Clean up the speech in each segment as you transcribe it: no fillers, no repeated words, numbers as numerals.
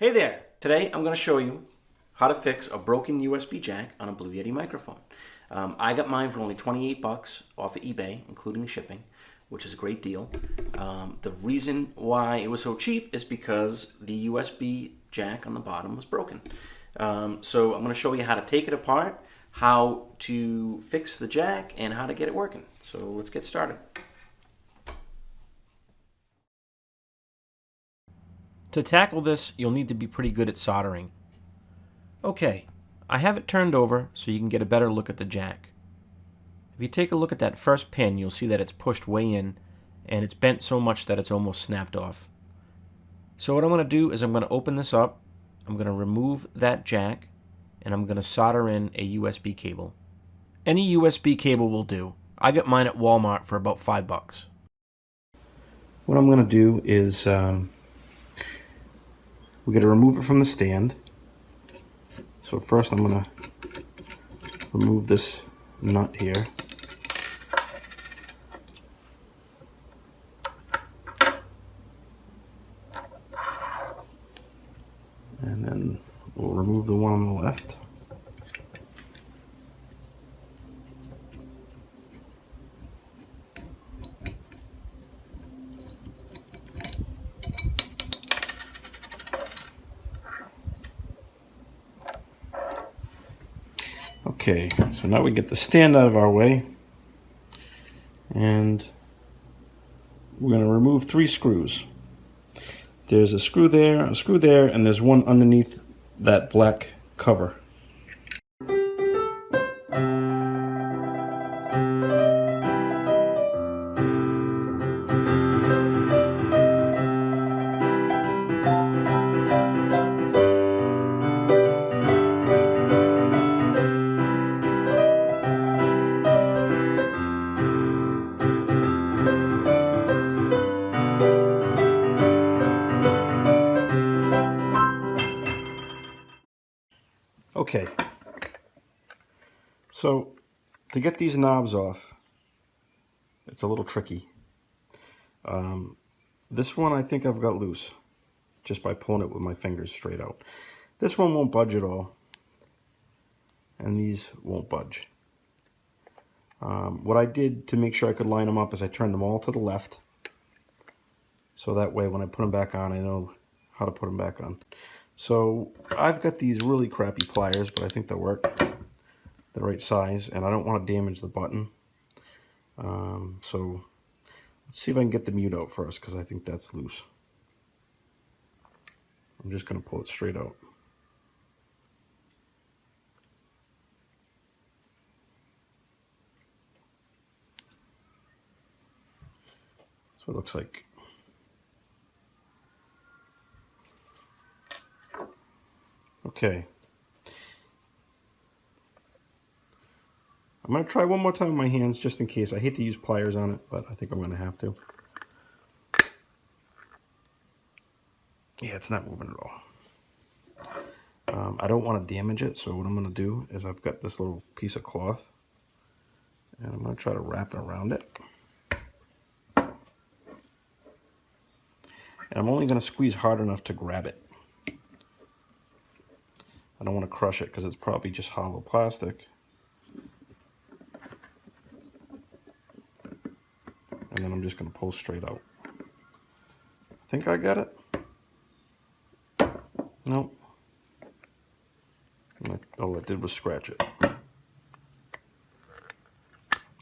Hey there! Today I'm going to show you how to fix a broken USB jack on a Blue Yeti microphone. I got mine for only 28 bucks off of eBay, including shipping, which is a great deal. The reason why it was so cheap is because the USB jack on the bottom was broken. So I'm going to show you how to take it apart, how to fix the jack, and how to get it working. So let's get started. To tackle this, you'll need to be pretty good at soldering. Okay, I have it turned over so you can get a better look at the jack. If you take a look at that first pin, you'll see that it's pushed way in, and it's bent so much that it's almost snapped off. So what I'm going to do is I'm going to open this up, I'm going to remove that jack, and I'm going to solder in a USB cable. Any USB cable will do. I got mine at Walmart for about $5. What I'm going to do is we're going to remove it from the stand. So first I'm going to remove this nut here. And then we'll remove the one on the left. Okay, so now we get the stand out of our way, and we're going to remove 3 screws. There's a screw there, and there's one underneath that black cover. Okay, so to get these knobs off, it's a little tricky. This one I think I've got loose just by pulling it with my fingers straight out. This one won't budge at all, and these won't budge. What I did to make sure I could line them up is I turned them all to the left, so that way when I put them back on, I know how to put them back on. So I've got these really crappy pliers, but I think they'll work. The right size, and I don't want to damage the button. So let's see if I can get the mute out first, because I think that's loose. I'm just going to pull it straight out. That's what it looks like. Okay. I'm going to try one more time with my hands just in case. I hate to use pliers on it, but I think I'm going to have to. Yeah, it's not moving at all. I don't want to damage it, so what I'm going to do is I've got this little piece of cloth, and I'm going to try to wrap it around it. And I'm only going to squeeze hard enough to grab it. I don't want to crush it because it's probably just hollow plastic. And then I'm just going to pull straight out. I think I got it. Nope. All it did was scratch it.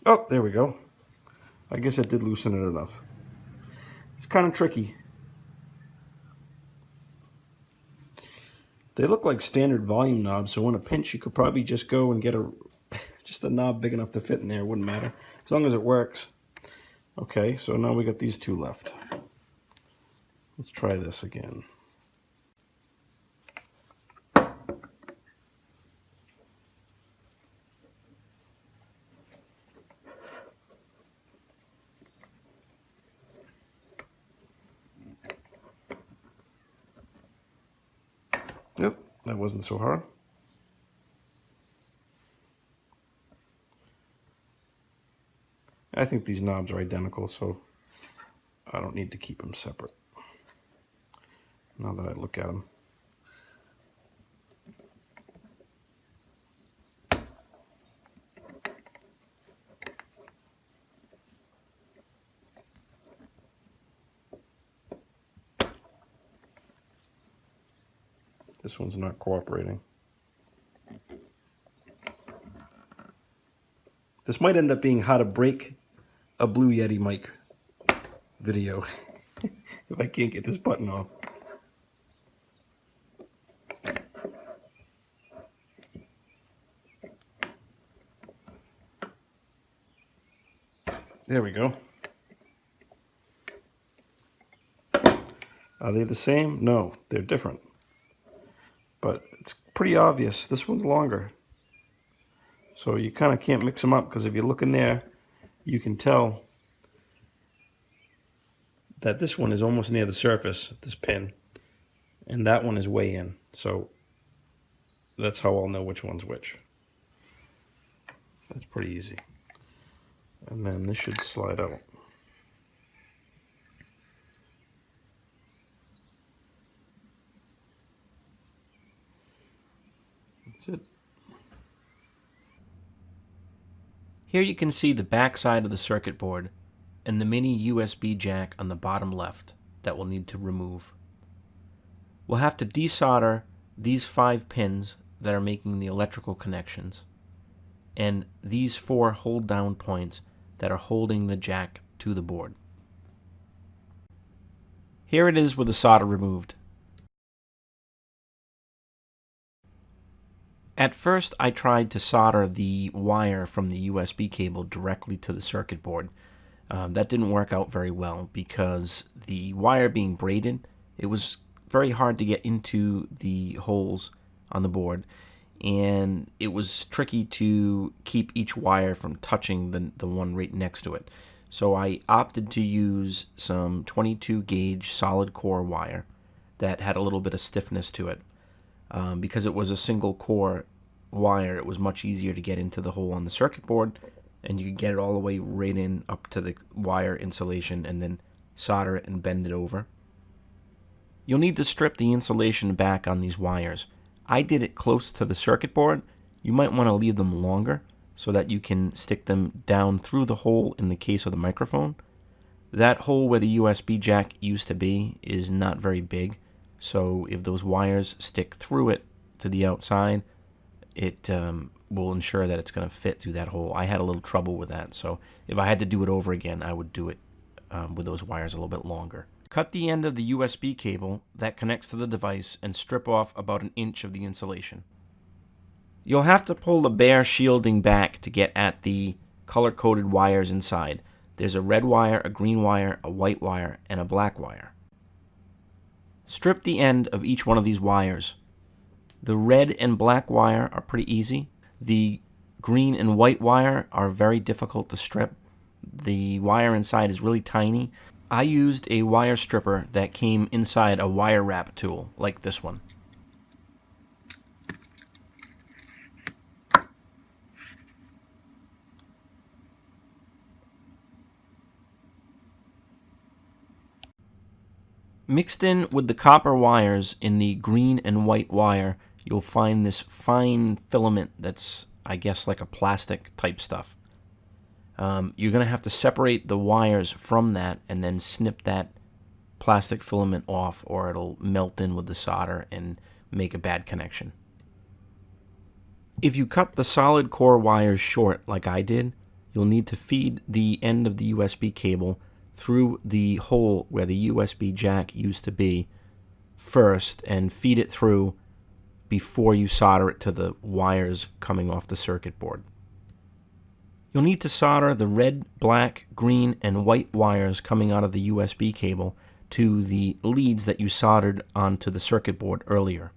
Oh, there we go. I guess it did loosen it enough. It's kind of tricky. They look like standard volume knobs, so in a pinch you could probably just go and get just a knob big enough to fit in there. It wouldn't matter, as long as it works. Okay, so now we got these 2 left. Let's try this again. Yep, that wasn't so hard. I think these knobs are identical, so I don't need to keep them separate, now that I look at them. This one's not cooperating. This might end up being how to break a Blue Yeti mic video if I can't get this button off. There we go. Are they the same? No, they're different. But it's pretty obvious. This one's longer. So you kind of can't mix them up, because if you look in there, you can tell that this one is almost near the surface, this pin, and that one is way in. So that's how I'll know which one's which. That's pretty easy. And then this should slide out. That's it. Here you can see the back side of the circuit board and the mini USB jack on the bottom left that we'll need to remove. We'll have to desolder these 5 pins that are making the electrical connections and these 4 hold down points that are holding the jack to the board. Here it is with the solder removed. At first I tried to solder the wire from the USB cable directly to the circuit board. That didn't work out very well because the wire being braided, it was very hard to get into the holes on the board, and it was tricky to keep each wire from touching the one right next to it. So I opted to use some 22 gauge solid core wire that had a little bit of stiffness to it. Because it was a single core wire, it was much easier to get into the hole on the circuit board, and you could get it all the way right in up to the wire insulation and then solder it and bend it over. You'll need to strip the insulation back on these wires. I did it close to the circuit board. You might want to leave them longer so that you can stick them down through the hole in the case of the microphone. That hole where the USB jack used to be is not very big, so if those wires stick through it to the outside, it will ensure that it's going to fit through that hole. I had a little trouble with that, so if I had to do it over again, I would do it with those wires a little bit longer. Cut the end of the USB cable that connects to the device and strip off about 1 inch of the insulation. You'll have to pull the bare shielding back to get at the color-coded wires inside. There's a red wire, a green wire, a white wire, and a black wire. Strip the end of each one of these wires. The red and black wire are pretty easy. The green and white wire are very difficult to strip. The wire inside is really tiny. I used a wire stripper that came inside a wire wrap tool, like this one. Mixed in with the copper wires in the green and white wire, you'll find this fine filament that's, I guess, like a plastic type stuff. You're going to have to separate the wires from that and then snip that plastic filament off, or it'll melt in with the solder and make a bad connection. If you cut the solid core wires short like I did, you'll need to feed the end of the USB cable through the hole where the USB jack used to be first and feed it through before you solder it to the wires coming off the circuit board. You'll need to solder the red, black, green, and white wires coming out of the USB cable to the leads that you soldered onto the circuit board earlier.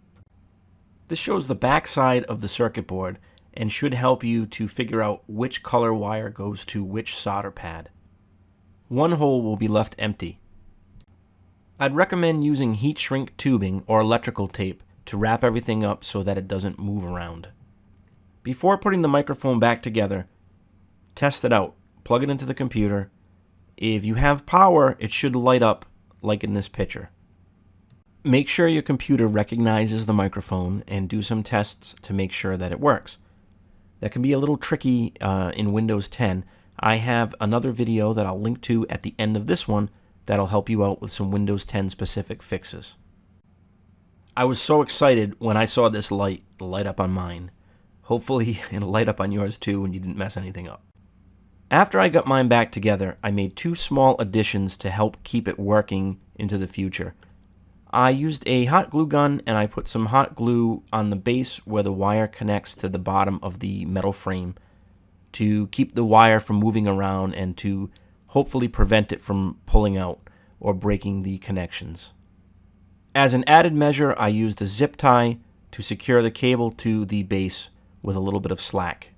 This shows the back side of the circuit board and should help you to figure out which color wire goes to which solder pad. One hole will be left empty. I'd recommend using heat shrink tubing or electrical tape to wrap everything up so that it doesn't move around. Before putting the microphone back together, test it out. Plug it into the computer. If you have power, it should light up like in this picture. Make sure your computer recognizes the microphone and do some tests to make sure that it works. That can be a little tricky in Windows 10. I have another video that I'll link to at the end of this one that'll help you out with some Windows 10 specific fixes. I was so excited when I saw this light light up on mine. Hopefully it'll light up on yours too and you didn't mess anything up. After I got mine back together, I made 2 small additions to help keep it working into the future. I used a hot glue gun and I put some hot glue on the base where the wire connects to the bottom of the metal frame to keep the wire from moving around and to hopefully prevent it from pulling out or breaking the connections. As an added measure, I used a zip tie to secure the cable to the base with a little bit of slack.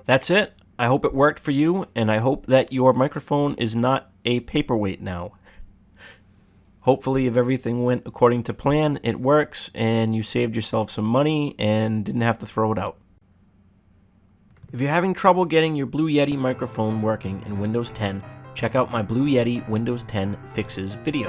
That's it. I hope it worked for you, and I hope that your microphone is not a paperweight now. Hopefully, if everything went according to plan, it works, and you saved yourself some money and didn't have to throw it out. If you're having trouble getting your Blue Yeti microphone working in Windows 10, check out my Blue Yeti Windows 10 Fixes video.